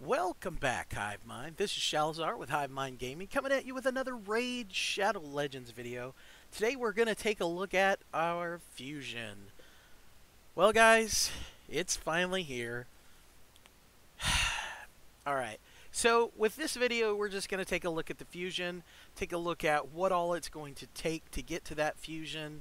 Welcome back, Hive Mind. This is Shalazar with Hive Mind Gaming, coming at you with another Raid Shadow Legends video. Today we're going to take a look at our fusion. Well, guys, it's finally here. Alright, so with this video, we're just going to take a look at the fusion, take a look at what all it's going to take to get to that fusion,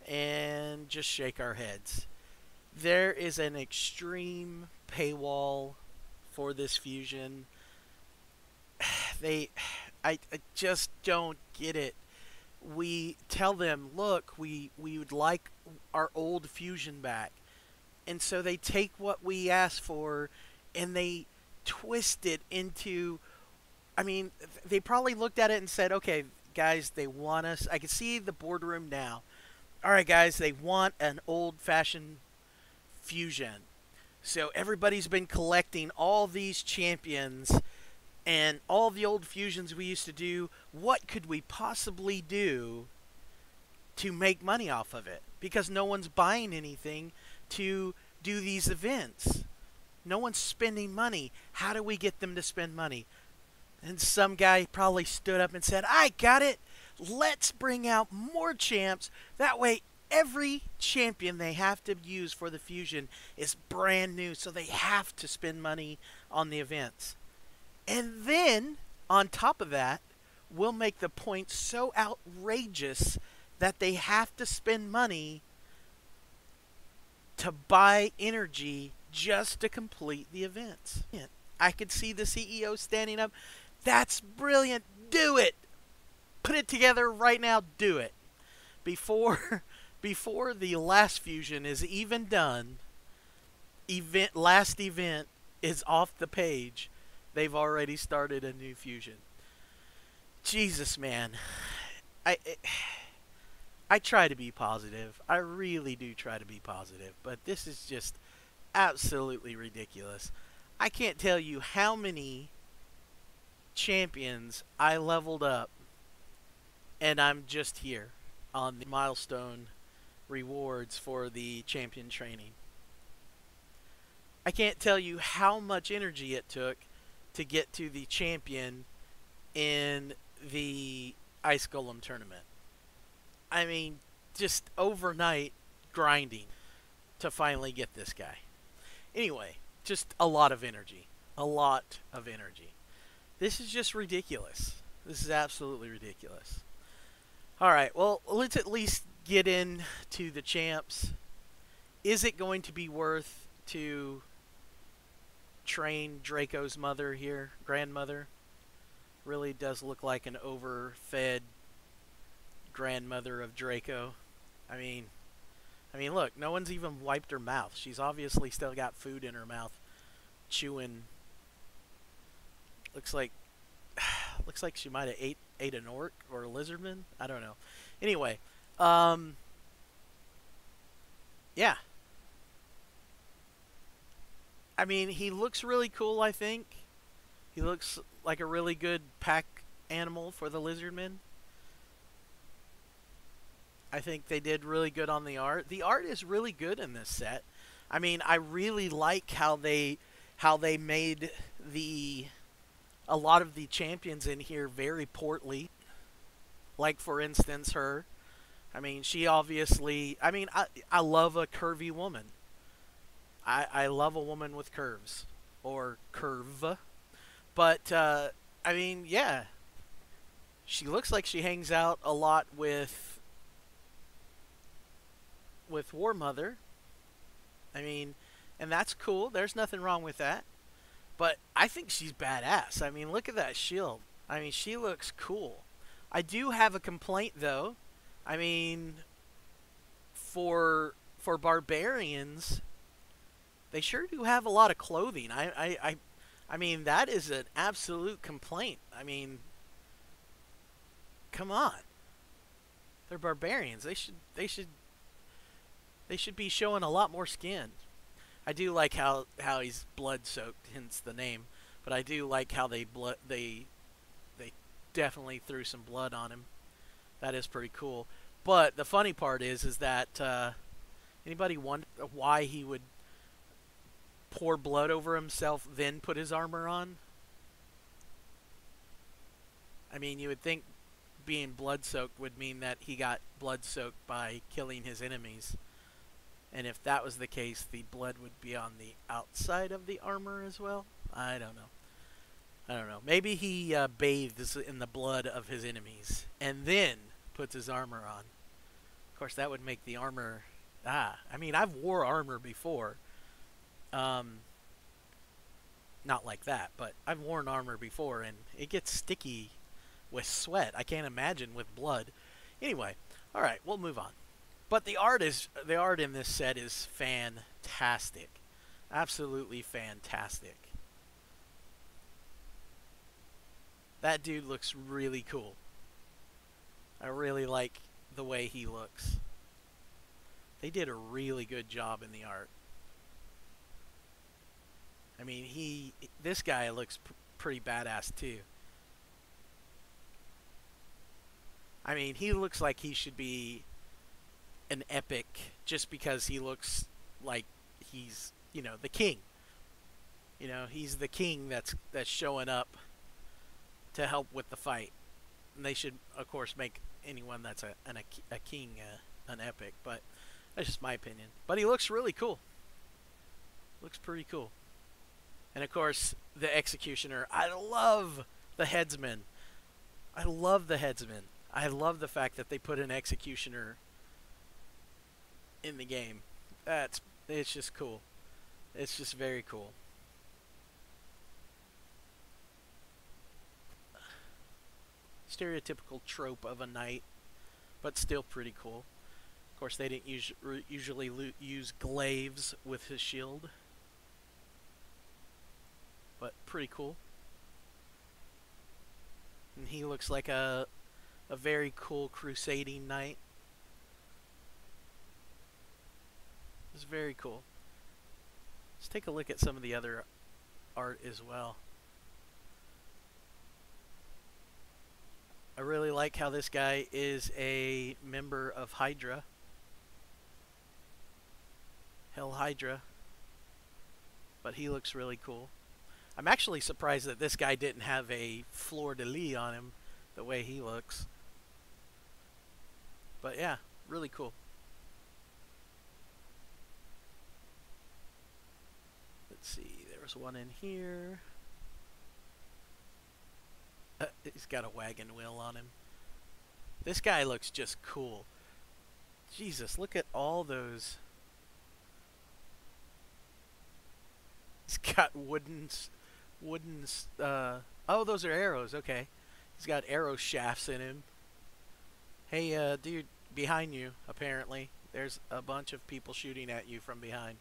and just shake our heads. There is an extreme paywall for this fusion. I just don't get it. We tell them, look, we would like our old fusion back. And so they take what we asked for and they twist it into, I mean, they probably looked at it and said, okay, guys, they want us. I can see the boardroom now. All right, guys, they want an old-fashioned fusion. So everybody's been collecting all these champions and all the old fusions we used to do. What could we possibly do to make money off of it? Because no one's buying anything to do these events. No one's spending money. How do we get them to spend money? And some guy probably stood up and said, I got it. Let's bring out more champs. That way every champion they have to use for the fusion is brand new, so they have to spend money on the events. And then, on top of that, we'll make the points so outrageous that they have to spend money to buy energy just to complete the events. I could see the CEO standing up. That's brilliant. Do it. Put it together right now. Do it. Before the last fusion is even done, last event is off the page, they've already started a new fusion. Jesus, man. I try to be positive. I really do try to be positive, but this is just absolutely ridiculous. I can't tell you how many champions I leveled up, and I'm just here on the milestone rewards for the champion training. I can't tell you how much energy it took to get to the champion in the Ice Golem tournament. I mean, just overnight grinding to finally get this guy. Anyway, just a lot of energy. A lot of energy. This is just ridiculous. This is absolutely ridiculous. Alright, well, let's at least get into the champs. Is it going to be worth to train Draco's mother here, grandmother? Really does look like an overfed grandmother of Draco. I mean, look, no one's even wiped her mouth. She's obviously still got food in her mouth, chewing. Looks like she might have ate an orc or a lizardman. I don't know. Anyway, yeah. I mean, he looks really cool, I think. He looks like a really good pack animal for the lizardmen. I think they did really good on the art. The art is really good in this set. I mean, I really like how they made a lot of the champions in here very portly. Like, for instance, her. I mean, she obviously... I mean, I love a curvy woman. I love a woman with curves. Or curve. But, I mean, yeah. She looks like she hangs out a lot with War Mother. I mean, and that's cool. There's nothing wrong with that. But I think she's badass. I mean, look at that shield. I mean, she looks cool. I do have a complaint, though. I mean, for Barbarians, they sure do have a lot of clothing. I mean, that is an absolute complaint. I mean, come on. They're Barbarians. They should be showing a lot more skin. I do like how he's blood-soaked, hence the name. But I do like how they definitely threw some blood on him. That is pretty cool. But the funny part is that anybody wonder why he would pour blood over himself, then put his armor on? I mean, you would think being blood-soaked would mean that he got blood-soaked by killing his enemies. And if that was the case, the blood would be on the outside of the armor as well? I don't know. I don't know. Maybe he bathes in the blood of his enemies and then puts his armor on. Of course, that would make the armor... I mean, I've wore armor before. Not like that, but I've worn armor before, and it gets sticky with sweat. I can't imagine with blood. Anyway, all right, we'll move on. But the art in this set is fantastic. Absolutely fantastic. That dude looks really cool. I really like the way he looks. They did a really good job in the art. I mean, this guy looks pretty badass too. I mean, he looks like he should be an epic just because he looks like he's, you know, the king. You know, he's the king that's showing up to help with the fight. And they should, of course, make anyone that's a king an epic, but that's just my opinion. But he looks really cool. Looks pretty cool. And of course, the executioner. I love the headsman. I love the headsman. I love the fact that they put an executioner in the game. It's just cool. It's just very cool. Stereotypical trope of a knight, but still pretty cool. Of course, they didn't usually use glaives with his shield, but pretty cool. And he looks like a very cool crusading knight. It's very cool. Let's take a look at some of the other art as well. I really like how this guy is a member of Hydra. Hell Hydra. But he looks really cool. I'm actually surprised that this guy didn't have a fleur-de-lis on him the way he looks. But yeah, really cool. Let's see, there was one in here. He's got a wagon wheel on him. This guy looks just cool. Jesus, look at all those. He's got wooden, oh, those are arrows, okay. He's got arrow shafts in him. Hey, dude, behind you, apparently. There's a bunch of people shooting at you from behind.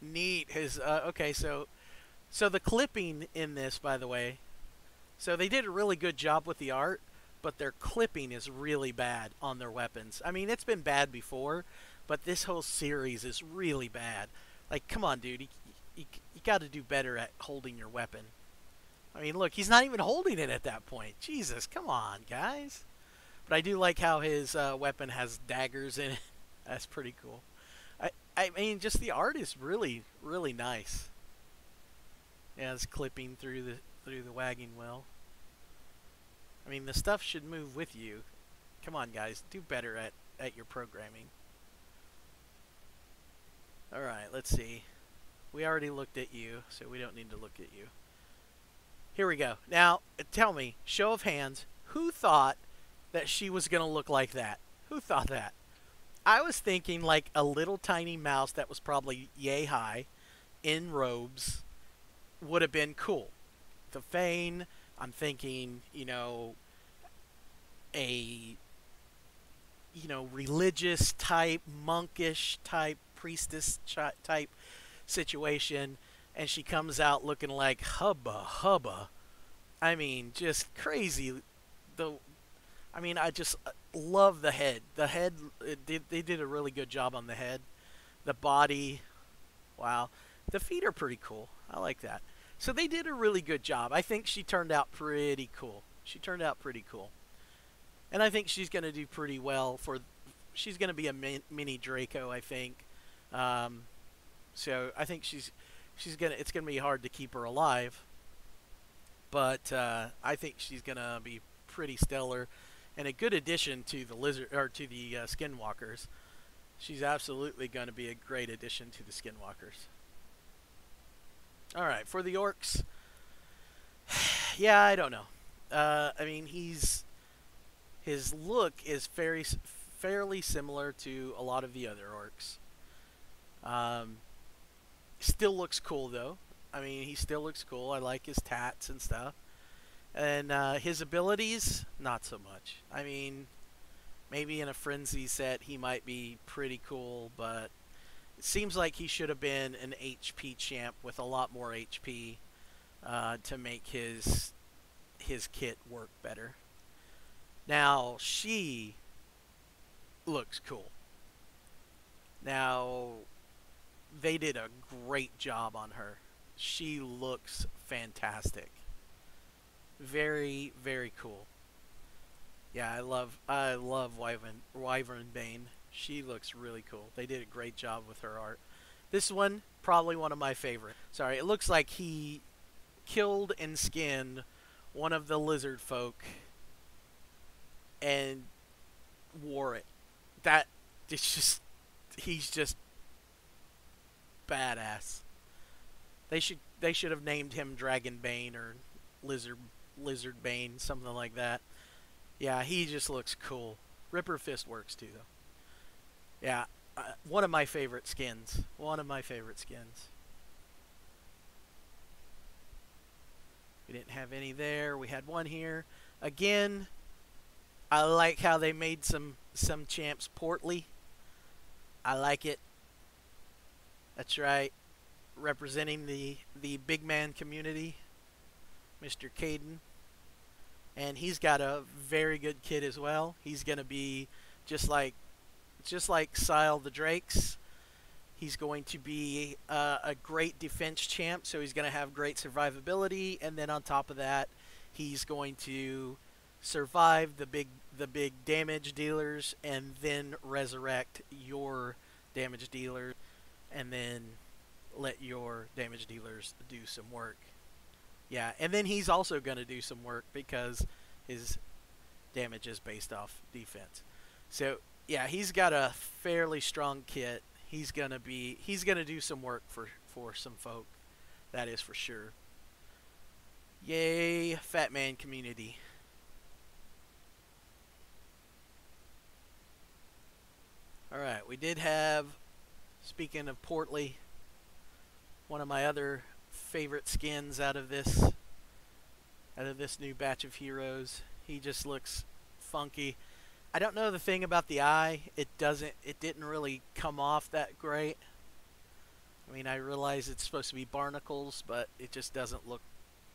Neat. Okay, so the clipping in this, by the way, so they did a really good job with the art, but their clipping is really bad on their weapons. I mean, it's been bad before, but this whole series is really bad. Like, come on, dude. You got to do better at holding your weapon. I mean, look, he's not even holding it at that point. Jesus, come on, guys. But I do like how his weapon has daggers in it. That's pretty cool. I mean, just the art is really, really nice. Yeah, it's clipping through the wagon wheel. I mean, the stuff should move with you. Come on, guys. Do better at your programming. Alright, let's see. We already looked at you, so we don't need to look at you. Here we go. Now, tell me, show of hands, who thought that she was going to look like that? Who thought that? I was thinking like a little tiny mouse that was probably yay high in robes would have been cool. The Fane, I'm thinking, you know, a religious type, monkish type, priestess type situation, and she comes out looking like hubba hubba. I mean, just crazy. I just love the head. The head, they did a really good job on the head. The body, wow. The feet are pretty cool. I like that. So they did a really good job. I think she turned out pretty cool. She turned out pretty cool. And I think she's going to do pretty well for she's gonna be a mini Draco, I think. Um, so I think she's gonna it's gonna be hard to keep her alive, but I think she's gonna be pretty stellar and a good addition to the lizard or to the Skinwalkers. She's absolutely going to be a great addition to the Skinwalkers. All right, for the orcs, yeah, I don't know. I mean, his look is fairly similar to a lot of the other orcs. Um, Still looks cool though. I mean, he still looks cool. I like his tats and stuff. And his abilities, not so much. I mean, maybe in a frenzy set he might be pretty cool, but it seems like he should have been an HP champ with a lot more HP to make his kit work better. Now she looks cool. Now they did a great job on her. She looks fantastic. Very, very cool. Yeah, I love Wyvern Bane. She looks really cool. They did a great job with her art. This one, probably one of my favorite. Sorry, it looks like he killed and skinned one of the lizard folk and wore it. That it's just he's just badass. They should have named him Dragon Bane or Lizard Bane, something like that. Yeah, he just looks cool. Ripper Fist works too, though. Yeah, one of my favorite skins. One of my favorite skins. We didn't have any there. We had one here. Again, I like how they made some champs portly. I like it. That's right. Representing the big man community, Mr. Caden. And he's got a very good kit as well. He's going to be just like Sile the Drakes. He's going to be a great defense champ, so he's going to have great survivability, and then on top of that, he's going to survive the big damage dealers and then resurrect your damage dealers and then let your damage dealers do some work. Yeah, and then he's also going to do some work because his damage is based off defense. So, yeah, he's got a fairly strong kit. He's going to do some work for some folk. That is for sure. Yay, Fat Man community. All right, we did have, speaking of portly, one of my other favorite skins out of this new batch of heroes. He just looks funky. I don't know the thing about the eye. It didn't really come off that great. I mean, I realize it's supposed to be barnacles, but it just doesn't look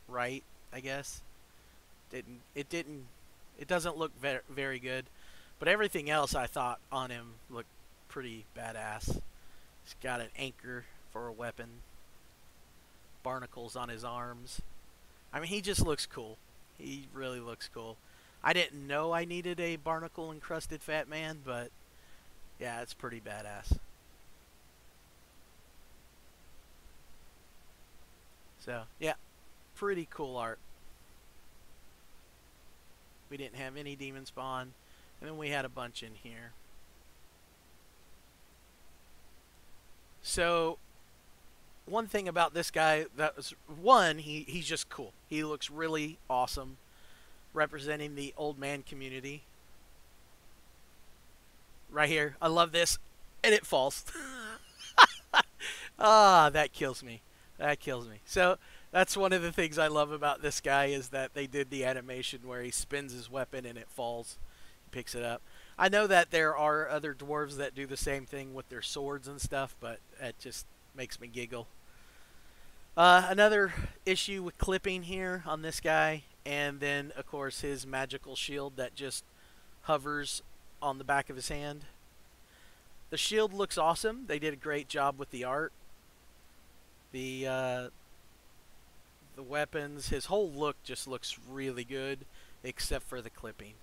right, I guess. It doesn't look very good. But everything else I thought on him looked pretty badass. He's got an anchor for a weapon. Barnacles on his arms. I mean, he just looks cool. He really looks cool. I didn't know I needed a barnacle encrusted Fat Man, but yeah, it's pretty badass. So, yeah, pretty cool art. We didn't have any demon spawn, and then we had a bunch in here. So, one thing about this guy, that was one, he's just cool. He looks really awesome, representing the old man community. Right here, I love this, and it falls. Ah, that kills me. That kills me. So that's one of the things I love about this guy is that they did the animation where he spins his weapon and it falls. He picks it up. I know that there are other dwarves that do the same thing with their swords and stuff, but that just makes me giggle. Another issue with clipping here on this guy, and then of course his magical shield that just hovers on the back of his hand. The shield looks awesome. They did a great job with the art. The weapons, his whole look just looks really good, except for the clipping.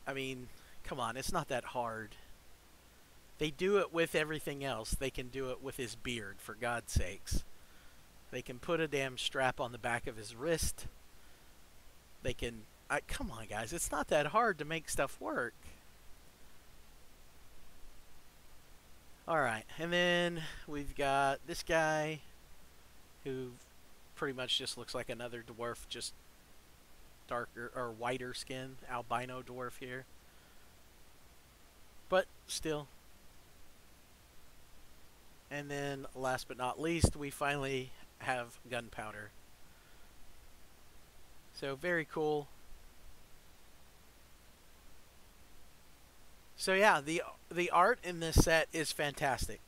I mean, Come on, it's not that hard. They do it with everything else. They can do it with his beard, for God's sakes. They can put a damn strap on the back of his wrist. They can... come on, guys. It's not that hard to make stuff work. Alright, and then we've got this guy who pretty much just looks like another dwarf, just darker or whiter skin, albino dwarf here. But still. And then last but not least, we finally have gunpowder. So very cool. So yeah, the art in this set is fantastic.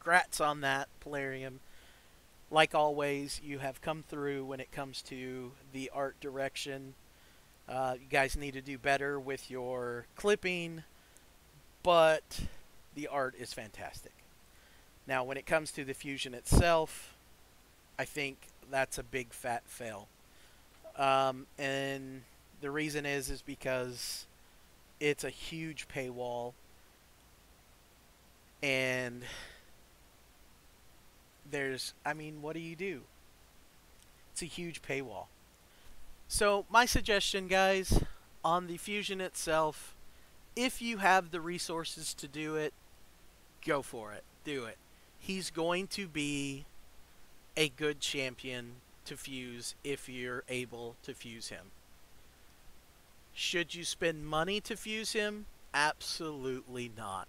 Grats on that, Polarium. Like always, you have come through when it comes to the art direction. You guys need to do better with your clipping, but the art is fantastic. Now, when it comes to the fusion itself, I think that's a big fat fail. And the reason is because it's a huge paywall, and there's, I mean, what do you do? It's a huge paywall. So my suggestion, guys, on the fusion itself, if you have the resources to do it, go for it. Do it. He's going to be a good champion to fuse if you're able to fuse him. Should you spend money to fuse him? Absolutely not.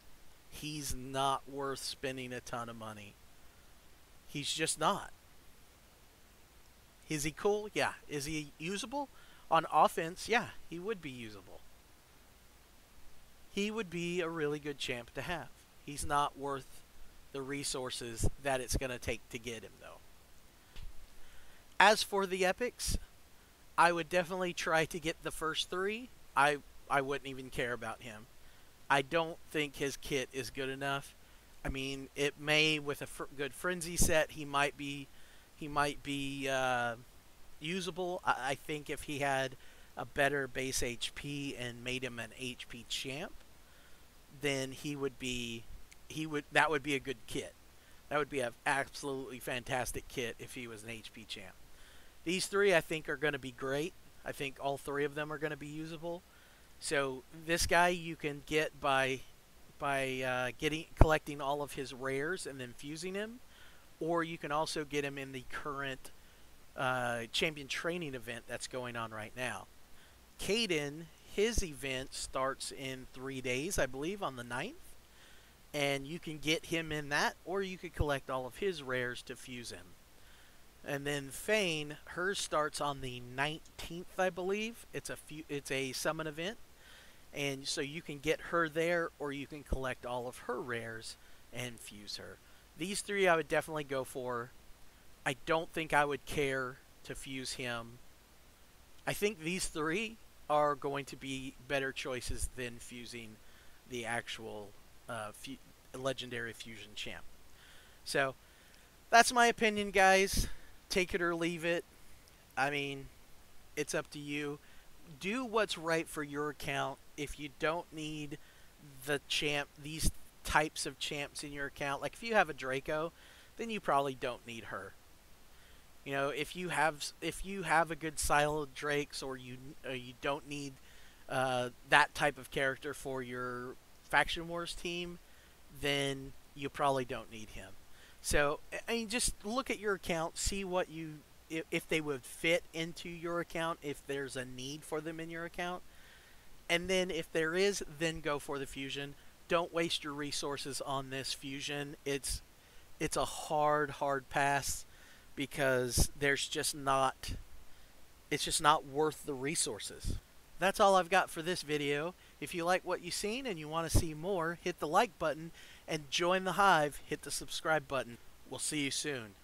He's not worth spending a ton of money. He's just not. Is he cool? Yeah. Is he usable? On offense, yeah, he would be usable. He would be a really good champ to have. He's not worth the resources that it's going to take to get him, though. As for the epics, I would definitely try to get the first three. I wouldn't even care about him. I don't think his kit is good enough. I mean, it may, with a good frenzy set, he might be usable. I think if he had a better base HP and made him an HP champ, then that would be a good kit. That would be an absolutely fantastic kit if he was an HP champ. These three, I think, are going to be great. I think all three of them are going to be usable. So this guy you can get by collecting all of his rares and then fusing him, or you can also get him in the current champion training event that's going on right now. Caden, his event starts in 3 days, I believe, on the 9th. And you can get him in that, or you could collect all of his rares to fuse him. And then Fane, hers starts on the 19th, I believe. It's a summon event. And so you can get her there, or you can collect all of her rares and fuse her. These three I would definitely go for. I don't think I would care to fuse him. I think these three are going to be better choices than fusing the actual legendary fusion champ. So that's my opinion, guys. Take it or leave it. I mean, it's up to you. Do what's right for your account. If you don't need these types of champs in your account, like if you have a Draco, then you probably don't need her. You know, if you have a good siloed Drakes, or you don't need that type of character for your Faction Wars team, then you probably don't need him. So, I mean, just look at your account, see what if they would fit into your account, if there's a need for them in your account. And then if there is, then go for the fusion. Don't waste your resources on this fusion. It's a hard pass, because it's just not worth the resources. That's all I've got for this video. If you like what you've seen and you want to see more, hit the like button, and join the Hive. Hit the subscribe button. We'll see you soon.